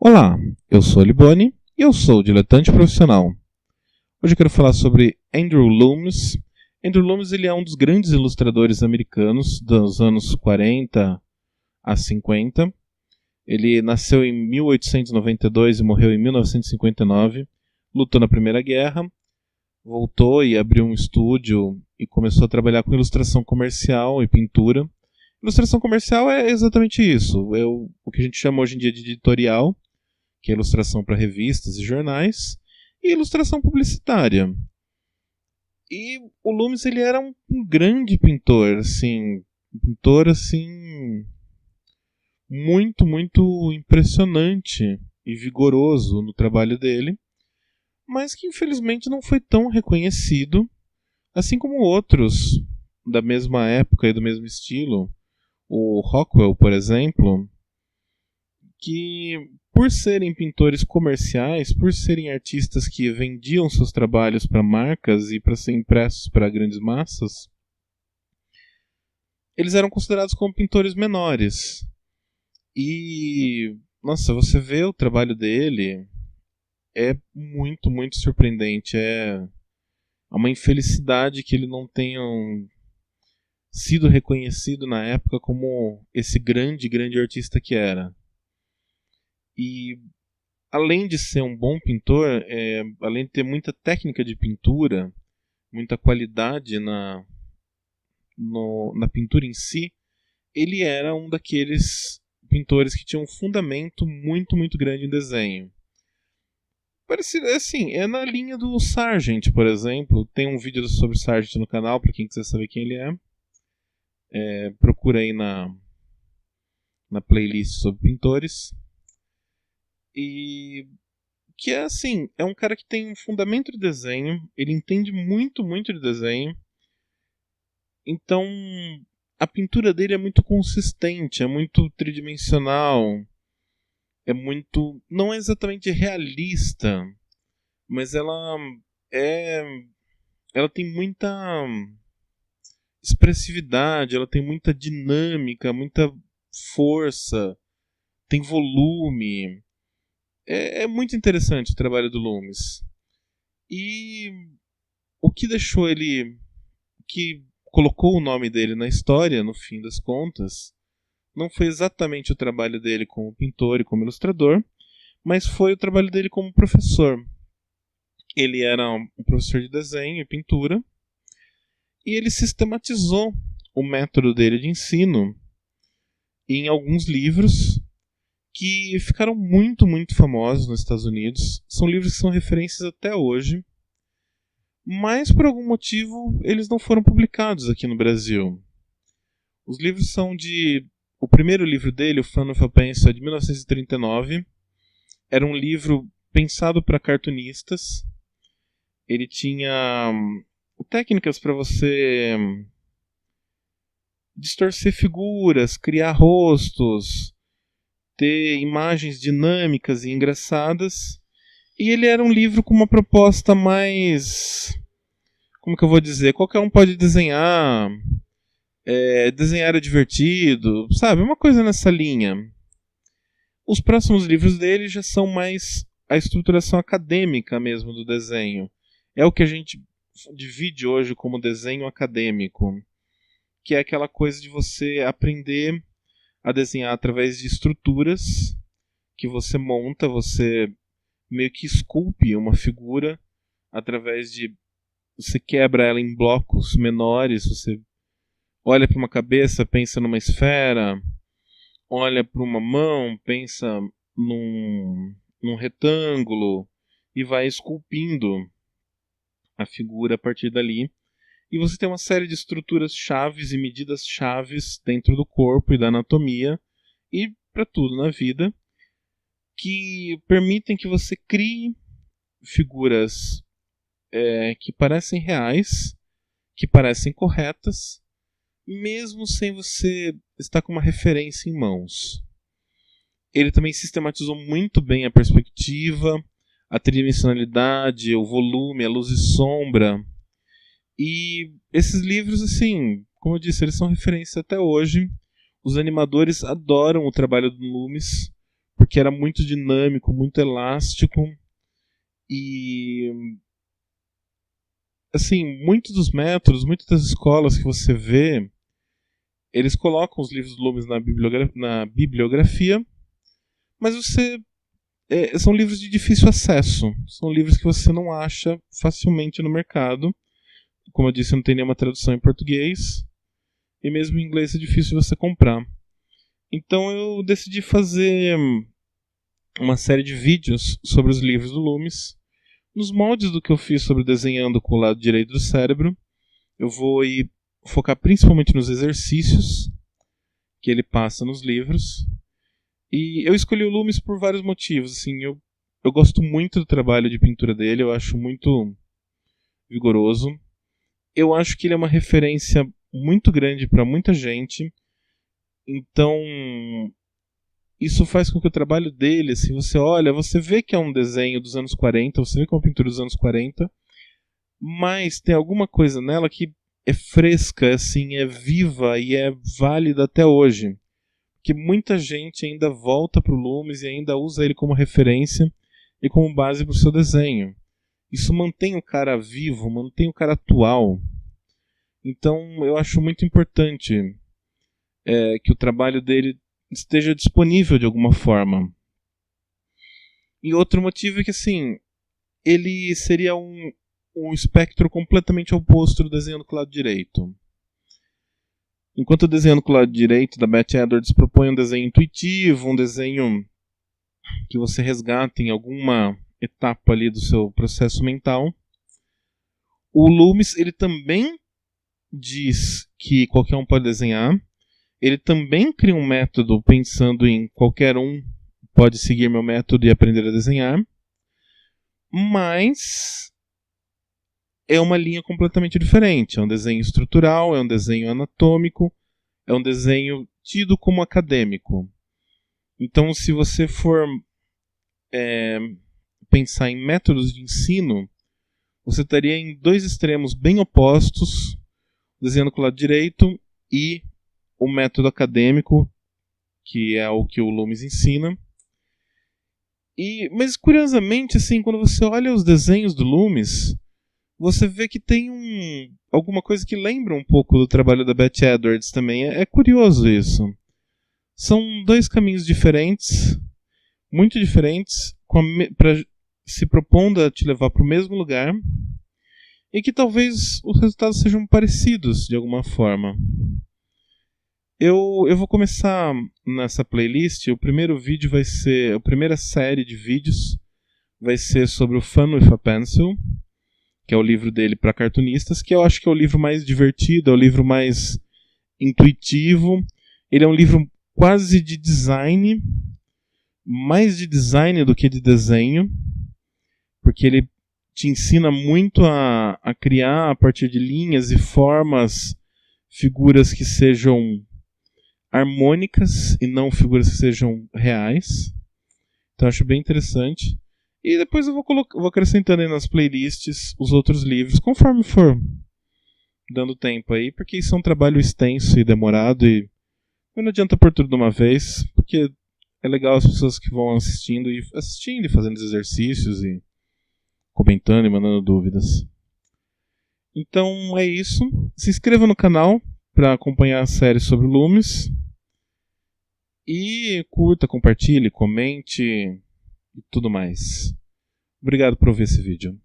Olá, eu sou a Liboni e eu sou diletante profissional. Hoje eu quero falar sobre Andrew Loomis. Andrew Loomis ele é um dos grandes ilustradores americanos dos anos 40 a 50. Ele nasceu em 1892 e morreu em 1959. Lutou na Primeira Guerra, voltou e abriu um estúdio e começou a trabalhar com ilustração comercial e pintura. Ilustração comercial é exatamente isso, é o que a gente chama hoje em dia de editorial, que é ilustração para revistas e jornais, e ilustração publicitária. E o Loomis ele era um grande pintor, assim, muito impressionante e vigoroso no trabalho dele, mas que infelizmente não foi tão reconhecido, assim como outros da mesma época e do mesmo estilo, o Rockwell, por exemplo, que por serem pintores comerciais, por serem artistas que vendiam seus trabalhos para marcas e para ser impressos para grandes massas, eles eram considerados como pintores menores. E, nossa, você vê o trabalho dele, é muito surpreendente. É uma infelicidade que ele não tenha sido reconhecido na época como esse grande artista que era. E além de ser um bom pintor, além de ter muita técnica de pintura, muita qualidade na pintura em si, ele era um daqueles pintores que tinha um fundamento muito grande em desenho. Parece, assim, é na linha do Sargent, por exemplo. Tem um vídeo sobre Sargent no canal, para quem quiser saber quem ele é. Procura aí na playlist sobre pintores. E que é assim, é um cara que tem um fundamento de desenho, ele entende muito de desenho, então a pintura dele é muito consistente, é muito tridimensional, não é exatamente realista, mas é, ela tem muita expressividade, ela tem muita dinâmica, muita força, tem volume. É muito interessante o trabalho do Loomis. E o que deixou ele. O que colocou o nome dele na história, no fim das contas, não foi exatamente o trabalho dele como pintor e como ilustrador, mas foi o trabalho dele como professor. Ele era um professor de desenho e pintura, e ele sistematizou o método dele de ensino em alguns livros que ficaram muito famosos nos Estados Unidos. São livros que são referências até hoje, mas por algum motivo eles não foram publicados aqui no Brasil. Os livros são de... O primeiro livro dele, o Fun with a Pencil, é de 1939. Era um livro pensado para cartunistas. Ele tinha técnicas para você distorcer figuras, criar rostos, ter imagens dinâmicas e engraçadas. E ele era um livro com uma proposta mais... Como que eu vou dizer? Qualquer um pode desenhar. Desenhar é divertido, sabe? Uma coisa nessa linha. Os próximos livros dele já são mais a estruturação acadêmica mesmo do desenho. É o que a gente divide hoje como desenho acadêmico, que é aquela coisa de você aprender a desenhar através de estruturas que você monta, você meio que esculpe uma figura através de... Você quebra ela em blocos menores, você olha para uma cabeça, pensa numa esfera, olha para uma mão, pensa num retângulo, e vai esculpindo a figura a partir dali. E você tem uma série de estruturas chaves e medidas chaves dentro do corpo e da anatomia e para tudo na vida, que permitem que você crie figuras que parecem reais, que parecem corretas, mesmo sem você estar com uma referência em mãos. Ele também sistematizou muito bem a perspectiva, a tridimensionalidade, o volume, a luz e sombra. E esses livros, assim, como eu disse, eles são referência até hoje. Os animadores adoram o trabalho do Loomis, porque era muito dinâmico, muito elástico. E assim, muitos dos métodos, muitas das escolas que você vê, eles colocam os livros do Loomis na bibliografia, mas são livros de difícil acesso. São livros que você não acha facilmente no mercado. Como eu disse, não tem nenhuma tradução em português. E mesmo em inglês é difícil você comprar. Então eu decidi fazer uma série de vídeos sobre os livros do Loomis, nos moldes do que eu fiz sobre desenhando com o lado direito do cérebro. Eu vou focar principalmente nos exercícios que ele passa nos livros. E eu escolhi o Loomis por vários motivos. Assim, eu gosto muito do trabalho de pintura dele, eu acho muito vigoroso. Eu acho que ele é uma referência muito grande para muita gente. Então, isso faz com que o trabalho dele, assim, você olha, você vê que é um desenho dos anos 40, você vê que é uma pintura dos anos 40, mas tem alguma coisa nela que é fresca, assim, é viva e é válida até hoje. Que muita gente ainda volta para o Loomis e ainda usa ele como referência e como base para o seu desenho. Isso mantém o cara vivo, mantém o cara atual. Então eu acho muito importante que o trabalho dele esteja disponível de alguma forma. E outro motivo é que, assim, ele seria um espectro completamente oposto do desenho do lado direito. Enquanto o desenho com o lado direito da Beth Edwards propõe um desenho intuitivo, um desenho que você resgata em alguma etapa ali do seu processo mental, o Loomis ele também diz que qualquer um pode desenhar, ele também cria um método pensando em qualquer um pode seguir meu método e aprender a desenhar, mas é uma linha completamente diferente. É um desenho estrutural, é um desenho anatômico, é um desenho tido como acadêmico. Então, se você for pensar em métodos de ensino, você estaria em dois extremos bem opostos, desenhando com o lado direito e o método acadêmico, que é o que o Loomis ensina. Mas, curiosamente, assim, quando você olha os desenhos do Loomis, você vê que tem alguma coisa que lembra um pouco do trabalho da Beth Edwards também. É curioso isso. São dois caminhos diferentes, muito diferentes, se propondo a te levar para o mesmo lugar, e que talvez os resultados sejam parecidos de alguma forma. Eu vou começar nessa playlist. O primeiro vídeo vai ser, a primeira série de vídeos vai ser sobre o Fun with a Pencil, que é o livro dele para cartunistas, que eu acho que é o livro mais divertido, é o livro mais intuitivo. Ele é um livro quase de design, mais de design do que de desenho, porque ele te ensina muito a criar a partir de linhas e formas figuras que sejam harmônicas e não figuras que sejam reais. Então eu acho bem interessante. E depois eu vou acrescentando aí nas playlists os outros livros, conforme for dando tempo aí, porque isso é um trabalho extenso e demorado e não adianta pôr tudo de uma vez, porque é legal as pessoas que vão assistindo e fazendo os exercícios e comentando e mandando dúvidas. Então é isso. Se inscreva no canal para acompanhar a série sobre o Loomis. E curta, compartilhe, comente e tudo mais. Obrigado por ver esse vídeo.